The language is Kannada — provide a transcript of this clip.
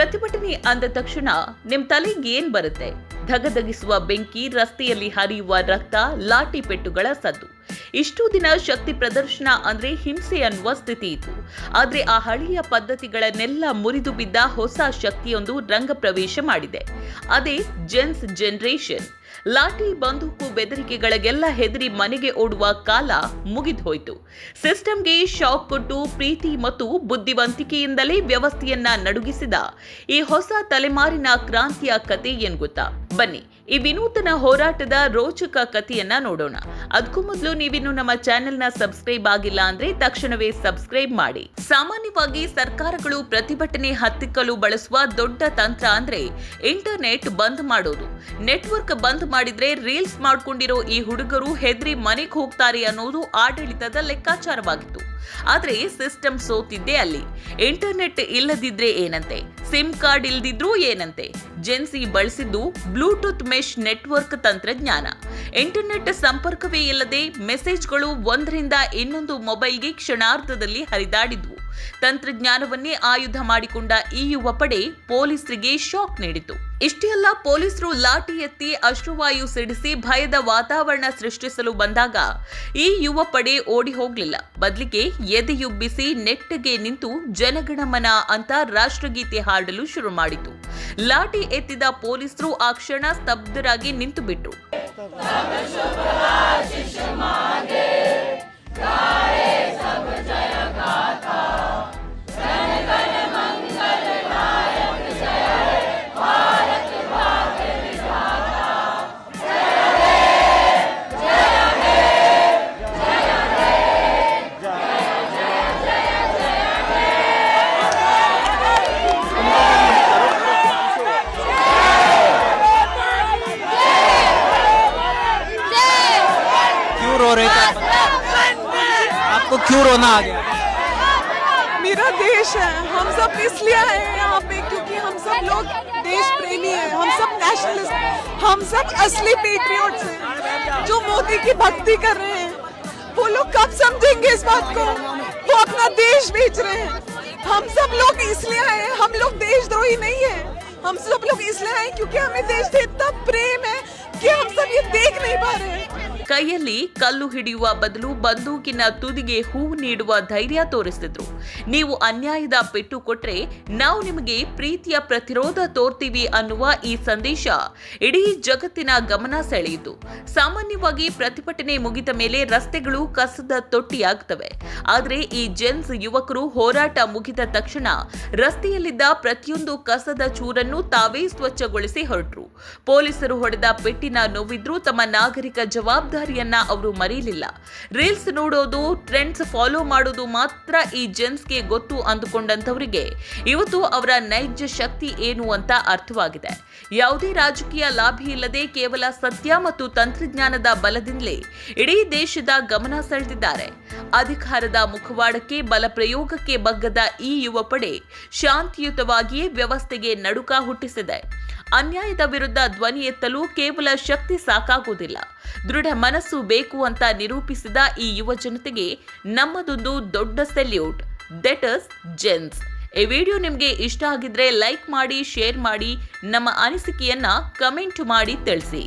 ಪ್ರತಿಭಟನೆ ಅಂದ ತಕ್ಷಣ ನಿಮ್ ತಲೆಗೆ ಏನ್ ಬರುತ್ತೆ? ಧಗಧಗಿಸುವ ಬೆಂಕಿ, ರಸ್ತೆಯಲ್ಲಿ ಹರಿಯುವ ರಕ್ತ, ಲಾಠಿ ಪೆಟ್ಟುಗಳ ಸದ್ದು. ಇಷ್ಟು ದಿನ ಶಕ್ತಿ ಪ್ರದರ್ಶನ ಅಂದ್ರೆ ಹಿಂಸೆ ಅನ್ನುವ ಸ್ಥಿತಿ ಇತ್ತು. ಆದ್ರೆ ಆ ಹಳೆಯ ಪದ್ಧತಿಗಳನ್ನೆಲ್ಲ ಮುರಿದು ಬಿದ್ದ ಹೊಸ ಶಕ್ತಿಯೊಂದು ರಂಗ ಪ್ರವೇಶ ಮಾಡಿದೆ. ಅದೇ ಜೆನ್ಸ್ ಜನರೇಷನ್. ಲಾಠಿ, ಬಂದೂಕು, ಬೆದರಿಕೆಗಳಿಗೆಲ್ಲ ಹೆದರಿ ಮನೆಗೆ ಓಡುವ ಕಾಲ ಮುಗಿದು ಹೋಯಿತು. ಸಿಸ್ಟಮ್ಗೆ ಶಾಕ್ ಕೊಟ್ಟು ಪ್ರೀತಿ ಮತ್ತು ಬುದ್ಧಿವಂತಿಕೆಯಿಂದಲೇ ವ್ಯವಸ್ಥೆಯನ್ನ ನಡುಗಿಸಿದ ಈ ಹೊಸ ತಲೆಮಾರಿನ ಕ್ರಾಂತಿಯ ಕತೆ ಏನ್ ಗೊತ್ತಾ? ಬನ್ನಿ, ಈ ವಿನೂತನ ಹೋರಾಟದ ರೋಚಕ ಕಥೆಯನ್ನ ನೋಡೋಣ. ಅದಕ್ಕೂ ಮೊದಲು ನೀವಿನ್ನು ನಮ್ಮ ಚಾನೆಲ್ನ ಸಬ್ಸ್ಕ್ರೈಬ್ ಆಗಿಲ್ಲ ಅಂದ್ರೆ ತಕ್ಷಣವೇ ಸಬ್ಸ್ಕ್ರೈಬ್ ಮಾಡಿ. ಸಾಮಾನ್ಯವಾಗಿ ಸರ್ಕಾರಗಳು ಪ್ರತಿಭಟನೆ ಹತ್ತಿಕ್ಕಲು ಬಳಸುವ ದೊಡ್ಡ ತಂತ್ರ ಅಂದ್ರೆ ಇಂಟರ್ನೆಟ್ ಬಂದ್ ಮಾಡೋದು. ನೆಟ್ವರ್ಕ್ ಬಂದ್ ಮಾಡಿದ್ರೆ ರೀಲ್ಸ್ ಮಾಡ್ಕೊಂಡಿರೋ ಈ ಹುಡುಗರು ಹೆದರಿ ಮನೆಗೆ ಹೋಗ್ತಾರೆ ಅನ್ನೋದು ಆಡಳಿತದ ಲೆಕ್ಕಾಚಾರವಾಗಿತ್ತು. ಆದ್ರೆ ಸಿಸ್ಟಮ್ ಸೋತಿದ್ದೆ ಅಲ್ಲಿ. ಇಂಟರ್ನೆಟ್ ಇಲ್ಲದಿದ್ರೆ ಏನಂತೆ, ಸಿಮ್ ಕಾರ್ಡ್ ಇಲ್ದಿದ್ರೂ ಏನಂತೆ. ಜೆನ್ಸಿ ಬಳಸಿದ್ದು ಬ್ಲೂಟೂತ್ ಮೆಶ್ ನೆಟ್ವರ್ಕ್ ತಂತ್ರಜ್ಞಾನ. ಇಂಟರ್ನೆಟ್ ಸಂಪರ್ಕವೇ ಇಲ್ಲದೆ ಮೆಸೇಜ್ಗಳು ಒಂದರಿಂದ ಇನ್ನೊಂದು ಮೊಬೈಲ್ಗೆ ಕ್ಷಣಾರ್ಧದಲ್ಲಿ ಹರಿದಾಡಿದ್ವು. ತಂತ್ರಜ್ಞಾನವನ್ನೇ ಆಯುಧ ಮಾಡಿಕೊಂಡ ಈ ಯುವ ಪಡೆ ಪೊಲೀಸರಿಗೆ ಶಾಕ್ ನೀಡಿತು. ಇಷ್ಟೇ ಅಲ್ಲ, ಪೊಲೀಸರು ಲಾಠಿ ಎತ್ತಿ ಅಶ್ರುವಾಯು ಸಿಡಿಸಿ ಭಯದ ವಾತಾವರಣ ಸೃಷ್ಟಿಸಲು ಬಂದಾಗ ಈ ಯುವ ಪಡೆ ಓಡಿ ಹೋಗ್ಲಿಲ್ಲ. ಬದಲಿಗೆ ಎದೆಯುಬ್ಬಿಸಿ ನೆಟ್ಟಗೆ ನಿಂತು ಜನಗಣಮನ ಅಂತ ರಾಷ್ಟ್ರಗೀತೆ ಹಾಡಲು ಶುರು ಮಾಡಿತು. ಲಾಠಿ ಎತ್ತಿದ ಪೊಲೀಸರು ಆ ಕ್ಷಣ ಸ್ತಬ್ಧರಾಗಿ ನಿಂತು ಬಿಟ್ರು. आपको क्यों रोना आ गया? मेरा देश है, हम सब इसलिए आए हैं यहाँ पे क्योंकि हम सब लोग देश प्रेमी हैं, हम सब नेशनलिस्ट, हम सब असली पेट्रियट्स हैं जो मोदी की भक्ति कर रहे हैं। वो लोग कब समझेंगे इस बात को? वो अपना देश बेच रहे हैं। हम सब लोग इसलिए आए हैं, हम लोग देशद्रोही नहीं है, हम सब लोग इसलिए आए क्योंकि हमें देश से इतना प्रेम है कि हम सब ये देख नहीं पा रहे हैं। ಕೈಯಲ್ಲಿ ಕಲ್ಲು ಹಿಡಿಯುವ ಬದಲು ಬಂದೂಕಿನ ತುದಿಗೆ ಹೂವು ನೀಡುವ ಧೈರ್ಯ ತೋರಿಸಿದ್ರು. ನೀವು ಅನ್ಯಾಯದ ಪೆಟ್ಟು ಕೊಟ್ರೆ ನಾವು ನಿಮಗೆ ಪ್ರೀತಿಯ ಪ್ರತಿರೋಧ ತೋರ್ತೀವಿ ಅನ್ನುವ ಈ ಸಂದೇಶ ಇಡೀ ಜಗತ್ತಿನ ಗಮನ ಸೆಳೆಯಿತು. ಸಾಮಾನ್ಯವಾಗಿ ಪ್ರತಿಭಟನೆ ಮುಗಿದ ಮೇಲೆ ರಸ್ತೆಗಳು ಕಸದ ತೊಟ್ಟಿಯಾಗ್ತವೆ. ಆದ್ರೆ ಈ ಜೆನ್ಸ್ ಯುವಕರು ಹೋರಾಟ ಮುಗಿದ ತಕ್ಷಣ ರಸ್ತೆಯಲ್ಲಿದ್ದ ಪ್ರತಿಯೊಂದು ಕಸದ ಚೂರನ್ನು ತಾವೇ ಸ್ವಚ್ಛಗೊಳಿಸಿ ಹೊರಟರು. ಪೊಲೀಸರು ಹೊಡೆದ ಪೆಟ್ಟಿನ ನೋವಿದ್ರೂ ತಮ್ಮ ನಾಗರಿಕ ಜವಾಬ್ದಾರಿಯನ್ನ ಅವರು ಮರೆಯಲಿಲ್ಲ. ರೀಲ್ಸ್ ನೋಡೋದು, ಟ್ರೆಂಡ್ಸ್ ಫಾಲೋ ಮಾಡೋದು ಮಾತ್ರ ಈ ಜೆನ್ಸ್ಗೆ ಗೊತ್ತು ಅಂದುಕೊಂಡಂತವರಿಗೆ ಇವತ್ತು ಅವರ ನೈಜ ಶಕ್ತಿ ಏನು ಅಂತ ಅರ್ಥವಾಗಿದೆ. ಯಾವುದೇ ರಾಜಕೀಯ ಲಾಭ ಇಲ್ಲದೆ ಕೇವಲ ಸತ್ಯ ಮತ್ತು ತಂತ್ರಜ್ಞಾನದ ಬಲದಿಂದಲೇ ಇಡೀ ದೇಶದ ಗಮನ ಸೆಳೆದಿದ್ದಾರೆ. ಅಧಿಕಾರದ ಮುಖವಾಡಕ್ಕೆ ಬಲ ಪ್ರಯೋಗಕ್ಕೆ ಬಗ್ಗದ ಈ ಯುವ ಪಡೆ ಶಾಂತಿಯುತವಾಗಿಯೇ ವ್ಯವಸ್ಥೆಗೆ ನಡುಕ ಹುಟ್ಟಿಸಿದೆ. ಅನ್ಯಾಯದ ವಿರುದ್ಧ ಧ್ವನಿ ಎತ್ತಲು ಕೇವಲ ಶಕ್ತಿ ಸಾಕಾಗುವುದಿಲ್ಲ, ದೃಢ ಮನಸ್ಸು ಬೇಕು ಅಂತ ನಿರೂಪಿಸಿದ ಈ ಯುವ ಜನತೆಗೆ ನಮ್ಮದೊಂದು ದೊಡ್ಡ ಸೆಲ್ಯೂಟ್. That is gents. ಈ ವಿಡಿಯೋ ನಿಮಗೆ ಇಷ್ಟ ಆಗಿದ್ರೆ ಲೈಕ್ ಮಾಡಿ, ಶೇರ್ ಮಾಡಿ, ನಮ್ಮ ಅನಿಸಿಕೆಯನ್ನ ಕಮೆಂಟ್ ಮಾಡಿ ತಿಳಿಸಿ.